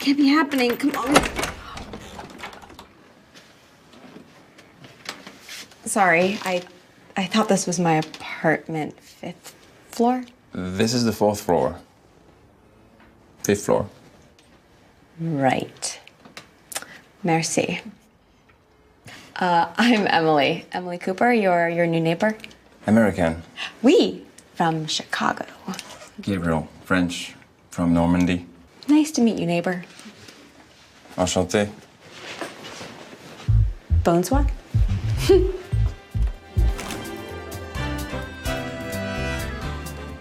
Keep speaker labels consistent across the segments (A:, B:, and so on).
A: can't be happening. Come on. Sorry, I thought this was my apartment. 5th floor?
B: This is the 4th floor. 5th floor.
A: Right. Merci. I'm Emily. Emily Cooper, your new neighbor.
B: American.
A: Oui, from Chicago.
B: Gabriel, French, from Normandy.
A: Nice to meet you, neighbor.
B: Enchanté.
A: Bonsoir.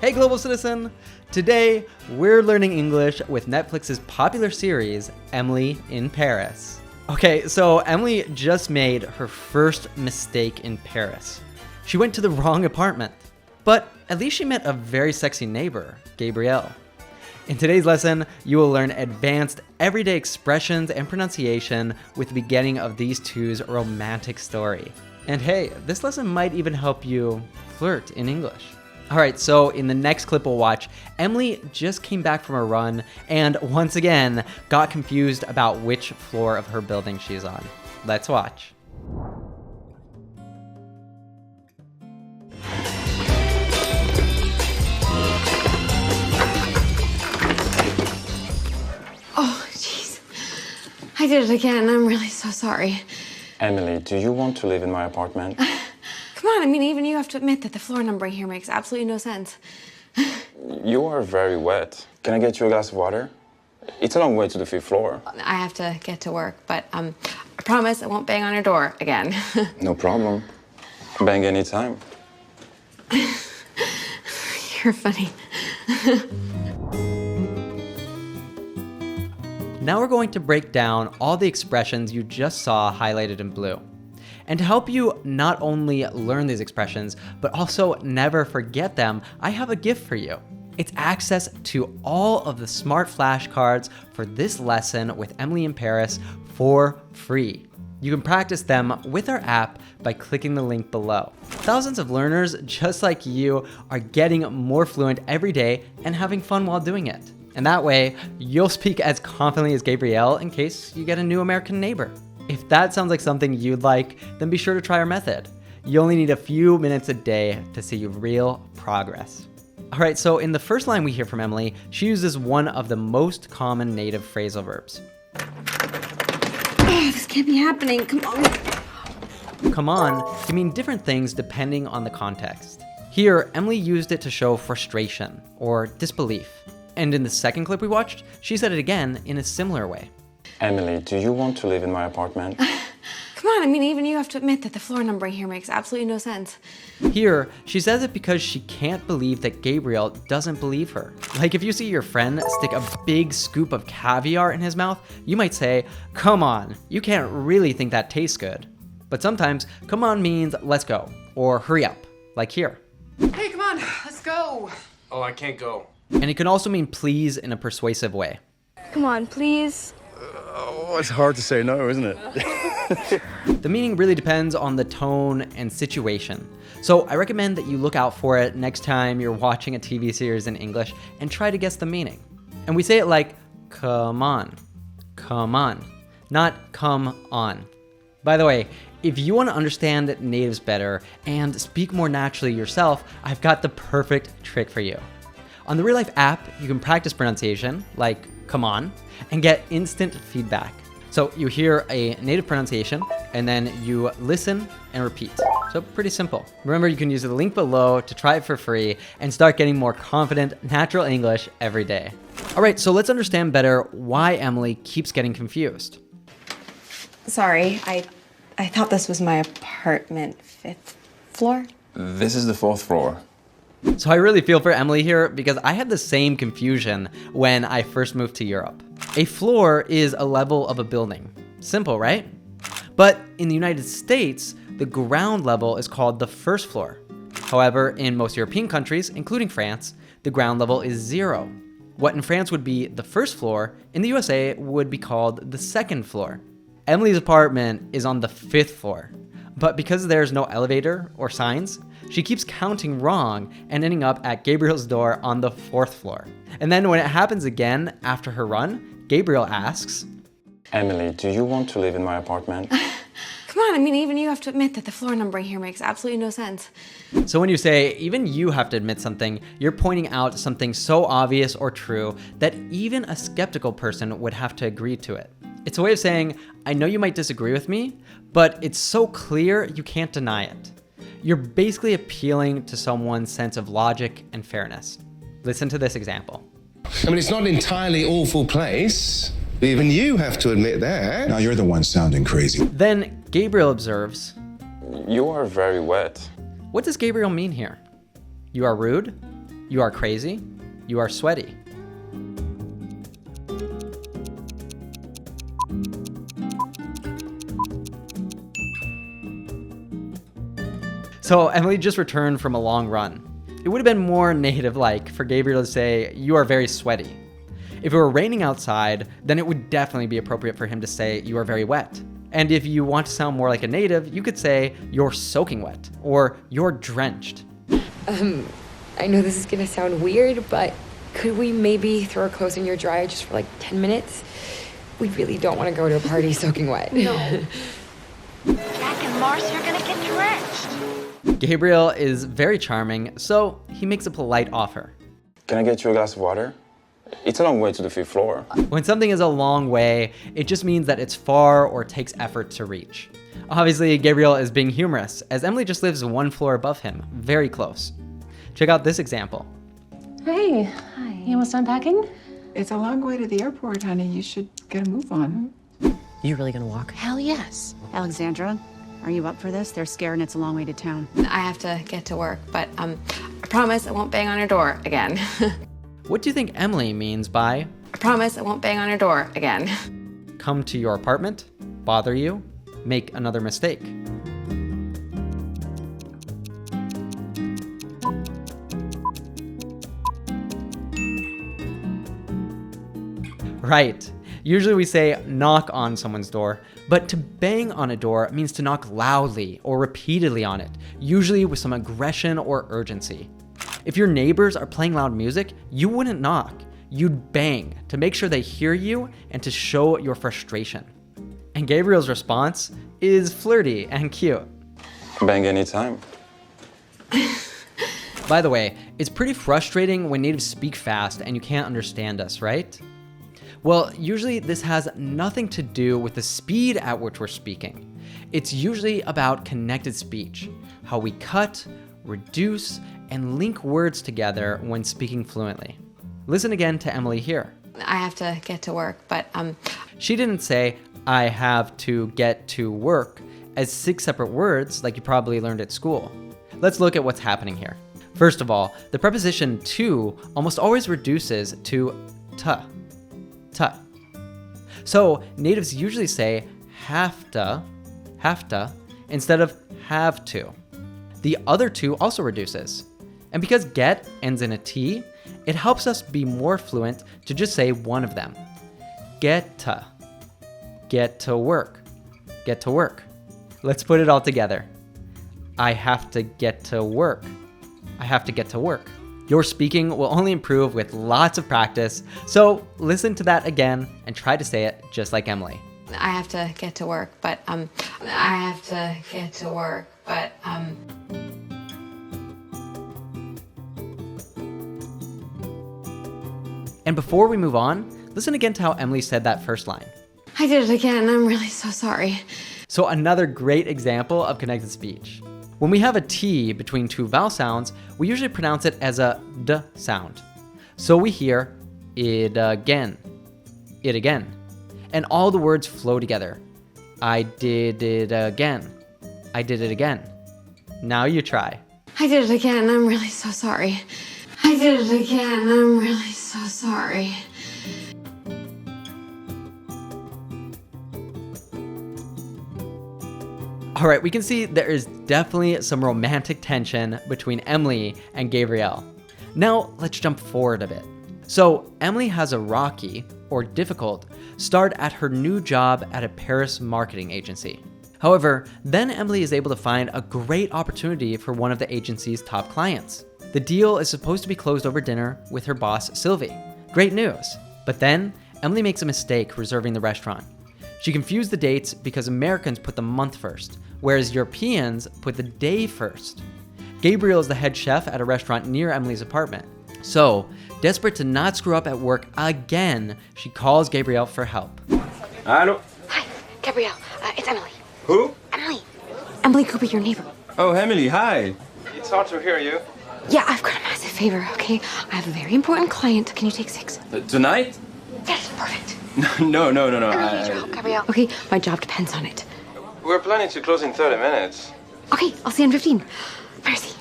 C: Hey global citizen! Today, we're learning English with Netflix's popular series, Emily in Paris. Okay, so Emily just made her first mistake in Paris. She went to the wrong apartment, but at least she met a very sexy neighbor, Gabriel. In today's lesson, you will learn advanced everyday expressions and pronunciation with the beginning of these two's romantic story. And hey, this lesson might even help you flirt in English. All right, so in the next clip we'll watch, Emily just came back from a run and once again got confused about which floor of her building she's on. Let's watch.
A: Oh, jeez. I did it again. I'm really so sorry.
B: Emily, do you want to live in my apartment?
A: Come on, I mean, even you have to admit that the floor numbering here makes absolutely no sense.
B: You are very wet. Can I get you a glass of water? It's a long way to the 5th floor.
A: I have to get to work, but I promise I won't bang on your door again.
B: No problem. Bang anytime.
A: You're funny.
C: Now we're going to break down all the expressions you just saw highlighted in blue. And to help you not only learn these expressions, but also never forget them, I have a gift for you. It's access to all of the smart flashcards for this lesson with Emily in Paris for free. You can practice them with our app by clicking the link below. Thousands of learners just like you are getting more fluent every day and having fun while doing it. And that way, you'll speak as confidently as Gabriel in case you get a new American neighbor. If that sounds like something you'd like, then be sure to try our method. You only need a few minutes a day to see real progress. All right, so in the first line we hear from Emily, she uses one of the most common native phrasal verbs.
A: Oh, this can't be happening. Come on.
C: Come on can mean different things depending on the context. Here, Emily used it to show frustration or disbelief. And in the second clip we watched, she said it again in a similar way.
B: Emily, do you want to live in my apartment?
A: Come on, I mean, even you have to admit that the floor numbering here makes absolutely no sense.
C: Here, she says it because she can't believe that Gabriel doesn't believe her. Like if you see your friend stick a big scoop of caviar in his mouth, you might say, come on, you can't really think that tastes good. But sometimes, come on means let's go, or hurry up, like here.
D: Hey, come on, let's go.
E: Oh, I can't go.
C: And it can also mean please in a persuasive way.
F: Come on, please.
E: Oh, it's hard to say no, isn't it?
C: The meaning really depends on the tone and situation. So I recommend that you look out for it next time you're watching a TV series in English and try to guess the meaning. And we say it like, come on, not come on. By the way, if you want to understand natives better and speak more naturally yourself, I've got the perfect trick for you. On the Real Life app, you can practice pronunciation, like come on, and get instant feedback. So you hear a native pronunciation, and then you listen and repeat. So pretty simple. Remember, you can use the link below to try it for free and start getting more confident, natural English every day. All right, so let's understand better why Emily keeps getting confused.
A: Sorry, I thought this was my apartment. 5th floor?
B: This is the 4th floor.
C: So I really feel for Emily here because I had the same confusion when I first moved to Europe. A floor is a level of a building. Simple, right? But in the United States, the ground level is called the 1st floor. However, in most European countries, including France, the ground level is 0. What in France would be the 1st floor, in the USA would be called the 2nd floor. Emily's apartment is on the 5th floor. But because there's no elevator or signs, she keeps counting wrong and ending up at Gabriel's door on the 4th floor. And then when it happens again after her run, Gabriel asks,
B: Emily, do you want to live in my apartment?
A: Come on, I mean, even you have to admit that the floor numbering here makes absolutely no sense.
C: So when you say, even you have to admit something, you're pointing out something so obvious or true that even a skeptical person would have to agree to it. It's a way of saying, I know you might disagree with me, but it's so clear you can't deny it. You're basically appealing to someone's sense of logic and fairness. Listen to this example.
G: I mean, it's not an entirely awful place. Even you have to admit that.
H: Now you're the one sounding crazy.
C: Then Gabriel observes,
B: You are very wet.
C: what does Gabriel mean here? You are rude? You are crazy? You are sweaty? So Emily just returned from a long run. It would have been more native-like for Gabriel to say, you are very sweaty. If it were raining outside, then it would definitely be appropriate for him to say, you are very wet. And if you want to sound more like a native, you could say, you're soaking wet, or you're drenched.
I: I know this is gonna sound weird, but could we maybe throw our clothes in your dryer just for like 10 minutes? We really don't want to go to a party soaking wet.
F: No. Jack and Mars, you're gonna get drenched.
C: Gabriel is very charming, so he makes a polite offer.
B: Can I get you a glass of water? It's a long way to the 5th floor.
C: When something is a long way, it just means that it's far or takes effort to reach. Obviously, Gabriel is being humorous, as Emily just lives one floor above him, very close. Check out this example.
J: Hey. Hi. You almost done packing?
D: It's a long way to the airport, honey. You should get a move on.
J: You really gonna walk?
K: Hell yes. Alexandra, are you up for this? They're scared and it's a long way to town.
A: I have to get to work, but I promise I won't bang on your door again.
C: What do you think Emily means by
A: I promise I won't bang on your door again.
C: come to your apartment, bother you, make another mistake? Right. Usually we say knock on someone's door, but to bang on a door means to knock loudly or repeatedly on it, usually with some aggression or urgency. If your neighbors are playing loud music, you wouldn't knock. You'd bang to make sure they hear you and to show your frustration. And Gabriel's response is flirty and cute.
B: Bang anytime.
C: By the way, it's pretty frustrating when natives speak fast and you can't understand us, right? Well, usually this has nothing to do with the speed at which we're speaking. It's usually about connected speech, how we cut, reduce, and link words together when speaking fluently. Listen again to Emily here.
A: I have to get to work, but
C: She didn't say, I have to get to work, as 6 separate words like you probably learned at school. Let's look at what's happening here. First of all, the preposition to almost always reduces to t. So natives usually say have to, instead of have to. The other two also reduces. And because get ends in a T, it helps us be more fluent to just say one of them. Get to work. Get to work. Let's put it all together. I have to get to work. I have to get to work. Your speaking will only improve with lots of practice, so listen to that again and try to say it just like Emily.
A: I have to get to work, but I have to get to work, but
C: And before we move on, listen again to how Emily said that first line.
A: I did it again. I'm really so sorry.
C: So another great example of connected speech. When we have a T between 2 vowel sounds, we usually pronounce it as a D sound. So we hear it again, and all the words flow together. I did it again. I did it again. Now you try.
A: I did it again. I'm really so sorry. I did it again. I'm really so sorry.
C: All right, we can see there is definitely some romantic tension between Emily and Gabriel. Now let's jump forward a bit. So Emily has a rocky, or difficult, start at her new job at a Paris marketing agency. However, then Emily is able to find a great opportunity for one of the agency's top clients. The deal is supposed to be closed over dinner with her boss, Sylvie. Great news. But then Emily makes a mistake reserving the restaurant. She confused the dates because Americans put the month first, whereas Europeans put the day first. Gabriel is the head chef at a restaurant near Emily's apartment. So, desperate to not screw up at work again, she calls Gabriel for help.
B: Hello?
F: Hi, Gabriel. It's Emily.
B: Who?
F: Emily. Emily Cooper, your neighbor.
B: Oh, Emily, hi. It's hard to hear you.
F: Yeah, I've got a massive favor, okay? I have a very important client. Can you take 6?
B: Tonight?
F: Yes, perfect.
B: No.
F: I really need your help, Gabriel. Okay, my job depends on it.
B: We're planning to close in 30 minutes.
F: Okay, I'll see you in 15. Mercy.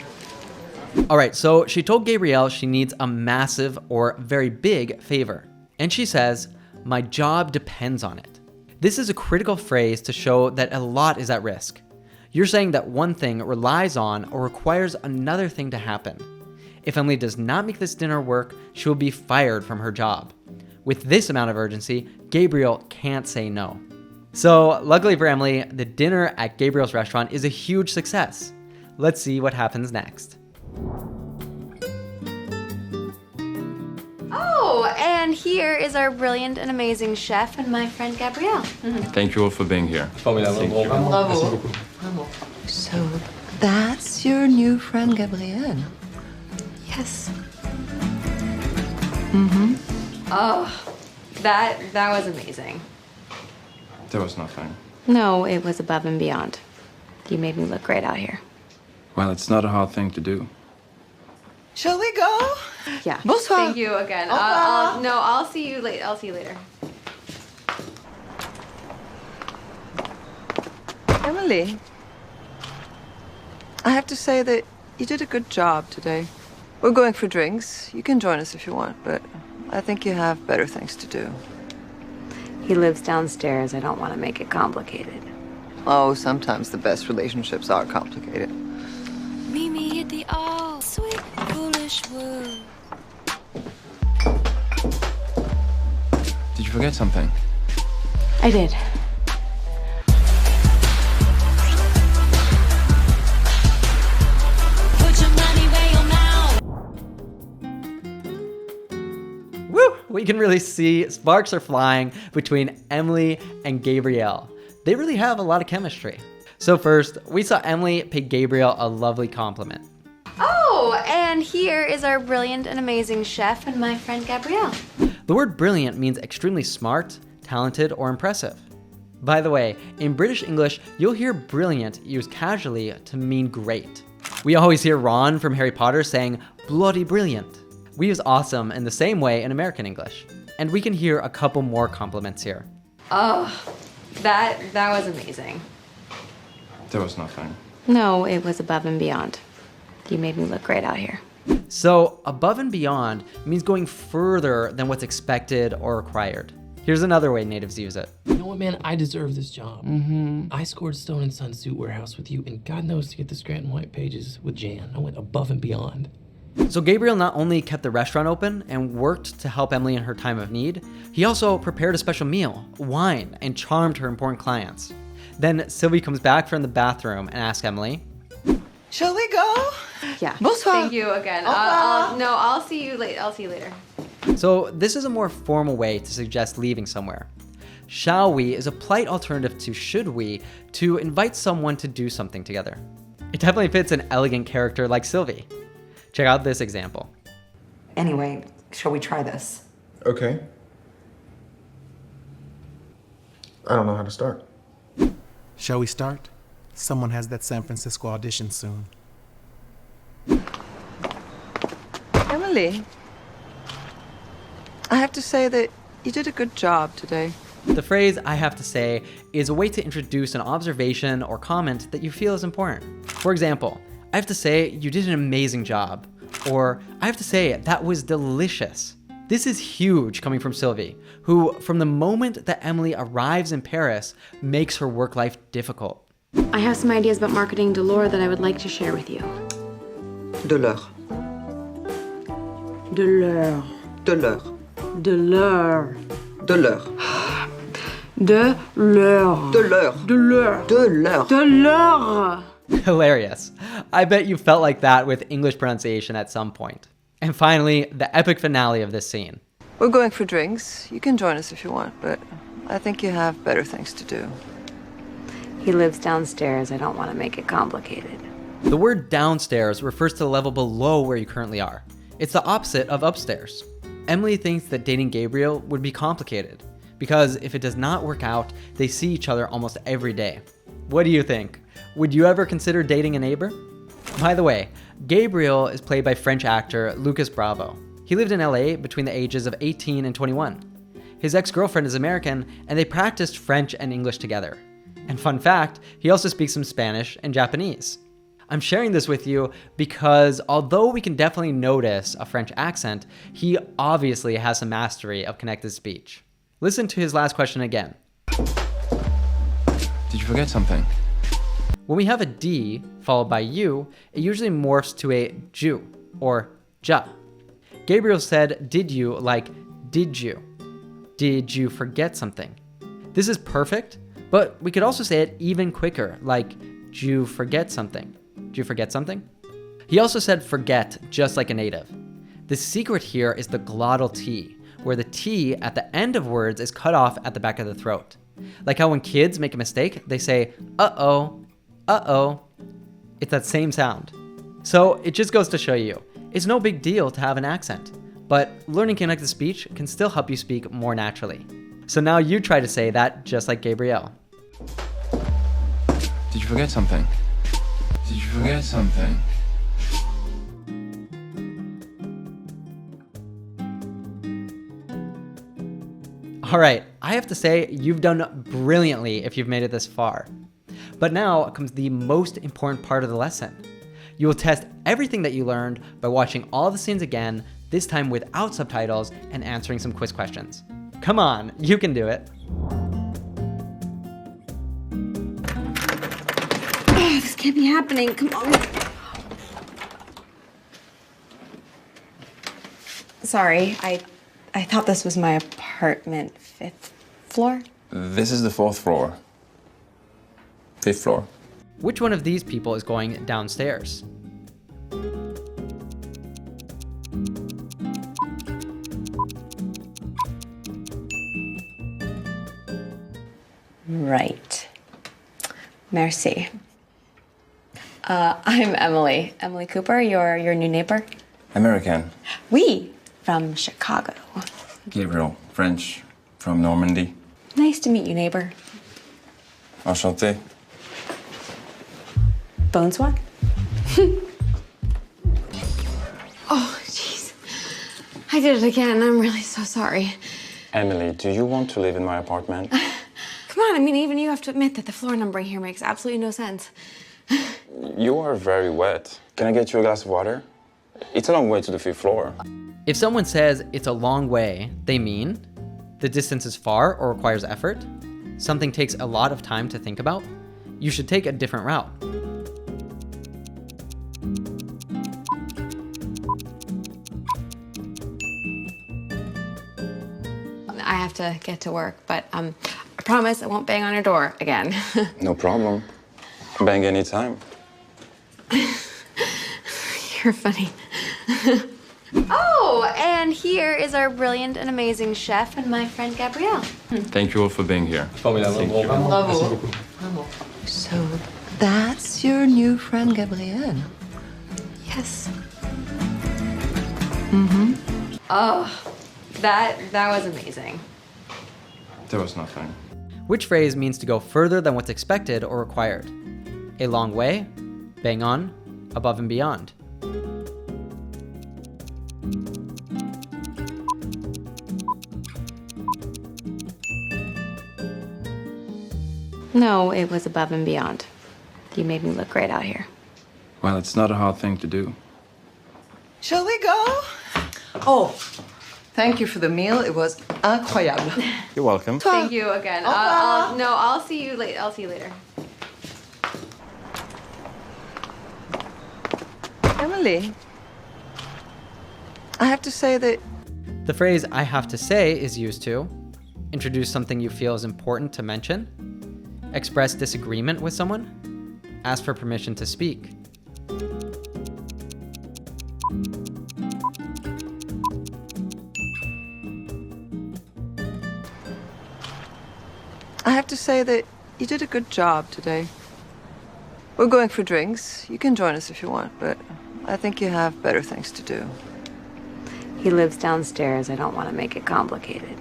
C: All right, so she told Gabrielle she needs a massive or very big favor. And she says, my job depends on it. This is a critical phrase to show that a lot is at risk. You're saying that one thing relies on or requires another thing to happen. If Emily does not make this dinner work, she will be fired from her job. With this amount of urgency, Gabriel can't say no. So, luckily for Emily, the dinner at Gabriel's restaurant is a huge success. Let's see what happens next.
H: Oh, and here is our brilliant and amazing chef and my friend Gabrielle.
B: Thank you all for being here.
L: So that's your new friend, Gabriel?
H: Yes.
L: Mm-hmm.
H: Oh, that was amazing.
B: That was nothing.
H: No, it was above and beyond. You made me look great out here.
B: Well, it's not a hard thing to do.
L: Shall we go?
H: Yeah.
L: Bonsoir.
H: Thank you again.
L: Au revoir.
H: I'll see you later. I'll see you later.
L: Emily, I have to say that you did a good job today. We're going for drinks. You can join us if you want, but I think you have better things to do.
H: He lives downstairs. I don't want to make it complicated.
L: Oh, sometimes the best relationships are complicated.
F: Meet me at the all sweet foolish wood.
B: Did you forget something?
H: I did.
F: Put your money where your mouth.
C: Woo! We can really see sparks are flying between Emily and Gabrielle. They really have a lot of chemistry. So first, we saw Emily pay Gabriel a lovely compliment.
H: Oh, and here is our brilliant and amazing chef and my friend Gabrielle.
C: The word brilliant means extremely smart, talented, or impressive. By the way, in British English, you'll hear brilliant used casually to mean great. We always hear Ron from Harry Potter saying bloody brilliant. We use awesome in the same way in American English. And we can hear a couple more compliments here.
H: Oh, that was amazing.
B: That was nothing.
H: No, it was above and beyond. You made me look great out here.
C: So above and beyond means going further than what's expected or required. Here's another way natives use it.
M: You know what, man? I deserve this job. I scored Stone and Son Suit Warehouse with you, and God knows to get the Scranton White Pages with Jan. I went above and beyond.
C: So Gabriel not only kept the restaurant open and worked to help Emily in her time of need, he also prepared a special meal, wine, and charmed her important clients. Then Sylvie comes back from the bathroom and asks Emily,
L: Shall we go?
H: Yeah.
L: Bonsoir.
H: Thank you again.
L: Au revoir.
H: I'll see you later. I'll see you later.
C: So this is a more formal way to suggest leaving somewhere. Shall we is a polite alternative to should we to invite someone to do something together. It definitely fits an elegant character like Sylvie. Check out this example.
N: Anyway, shall we try this?
E: Okay. I don't know how to start.
O: Shall we start? Someone has that San Francisco audition soon.
L: Emily, I have to say that you did a good job today.
C: The phrase I have to say is a way to introduce an observation or comment that you feel is important. For example, I have to say you did an amazing job, or I have to say that was delicious. This is huge coming from Sylvie, who from the moment that Emily arrives in Paris makes her work life difficult.
H: I have some ideas about marketing Delors that I would like to share with you.
L: Delors.
H: Delors.
L: Delors.
H: Delors.
L: Delors.
H: Delors.
L: Delors.
H: Delors.
L: Delors.
H: Delors.
C: Hilarious. I bet you felt like that with English pronunciation at some point. And finally, the epic finale of this scene.
L: We're going for drinks. You can join us if you want, but I think you have better things to do.
F: He lives downstairs. I don't want to make it complicated.
C: The word downstairs refers to the level below where you currently are. It's the opposite of upstairs. Emily thinks that dating Gabriel would be complicated because if it does not work out, they see each other almost every day. What do you think? Would you ever consider dating a neighbor? By the way, Gabriel is played by French actor Lucas Bravo. He lived in LA between the ages of 18 and 21. His ex-girlfriend is American, and they practiced French and English together. And fun fact, he also speaks some Spanish and Japanese. I'm sharing this with you because although we can definitely notice a French accent, he obviously has some mastery of connected speech. Listen to his last question again.
B: Did you forget something?
C: When we have a D followed by U, it usually morphs to a ju or ja. Gabriel said did you like did you. Did you forget something? This is perfect, but we could also say it even quicker, like did you forget something? Did you forget something? He also said forget just like a native. The secret here is the glottal T, where the T at the end of words is cut off at the back of the throat. Like how when kids make a mistake, they say, uh-oh, uh-oh. It's that same sound. So it just goes to show you, it's no big deal to have an accent, but learning connected speech can still help you speak more naturally. So now you try to say that just like Gabriel.
B: Did you forget something? Did you forget something?
C: All right, I have to say you've done brilliantly if you've made it this far. But now comes the most important part of the lesson. You will test everything that you learned by watching all the scenes again, this time without subtitles and answering some quiz questions. Come on, you can do it.
F: Oh, this can't be happening. Come on.
A: Sorry, I thought this was my apartment, 5th floor.
B: This is the 4th floor. 5th floor.
C: Which one of these people is going downstairs?
A: Right. Merci. I'm Emily. Emily Cooper, your new neighbor.
B: American.
A: Oui, from Chicago.
B: Gabriel, French, from Normandy.
A: Nice to meet you, neighbor.
B: Enchanté.
A: Bonsoir.
H: Oh, jeez. I did it again. I'm really so sorry.
B: Emily, do you want to live in my apartment?
H: Come on, I mean, even you have to admit that the floor numbering here makes absolutely no sense.
B: You are very wet. Can I get you a glass of water? It's a long way to the 5th floor.
C: If someone says it's a long way, they mean the distance is far or requires effort, something takes a lot of time to think about, you should take a different route.
H: I have to get to work, but I promise I won't bang on your door again.
B: No problem. Bang anytime.
H: You're funny. Oh, and here is our brilliant and amazing chef and my friend Gabriel.
B: Thank you all for being here.
L: So that's your new friend, Gabriel?
H: Yes.
L: Mm-hmm.
H: Oh, that was amazing.
B: There was nothing.
C: Which phrase means to go further than what's expected or required? A long way, bang on, above and beyond.
H: No, it was above and beyond. You made me look great out here.
B: Well, it's not a hard thing to do.
L: Shall we go? Oh, thank you for the meal. It was incroyable.
B: You're welcome.
H: Thank you again. I'll see you later. I'll see you later.
L: Emily, I have to say that
C: The phrase I have to say is used to introduce something you feel is important to mention, express disagreement with someone, ask for permission to speak.
L: I have to say that you did a good job today. We're going for drinks. You can join us if you want, but I think you have better things to do.
A: He lives downstairs. I don't want to make it complicated.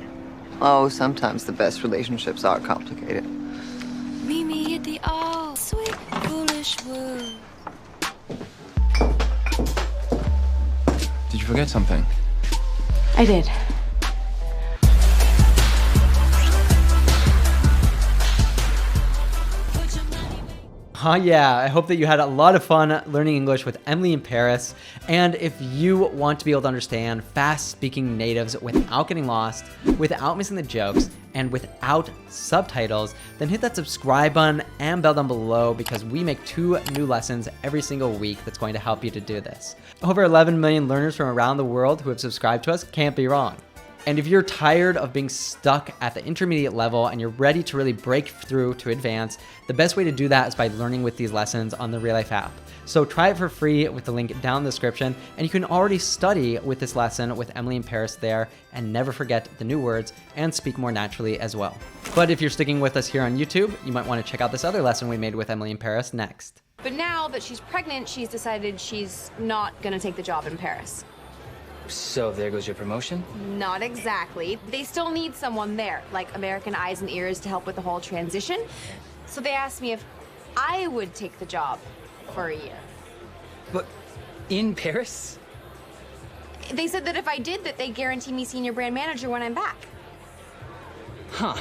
L: Oh, sometimes the best relationships are complicated.
P: Meet me at the all sweet foolish wood.
B: Did you forget something?
A: I did.
C: Oh yeah, I hope that you had a lot of fun learning English with Emily in Paris. And if you want to be able to understand fast-speaking natives without getting lost, without missing the jokes, and without subtitles, then hit that subscribe button and bell down below because we make 2 new lessons every single week that's going to help you to do this. Over 11 million learners from around the world who have subscribed to us can't be wrong. And if you're tired of being stuck at the intermediate level and you're ready to really break through to advance, the best way to do that is by learning with these lessons on the Real Life app. So try it for free with the link down in the description, and you can already study with this lesson with Emily in Paris there, and never forget the new words and speak more naturally as well. But if you're sticking with us here on YouTube, you might want to check out this other lesson we made with Emily in Paris next.
Q: But now that she's pregnant, she's decided she's not gonna take the job in Paris.
R: So there goes your promotion?
Q: Not exactly. They still need someone there, like American eyes and ears to help with the whole transition. So they asked me if I would take the job for a year.
R: But in Paris?
Q: They said that if I did, that they'd guarantee me senior brand manager when I'm back.
R: Huh.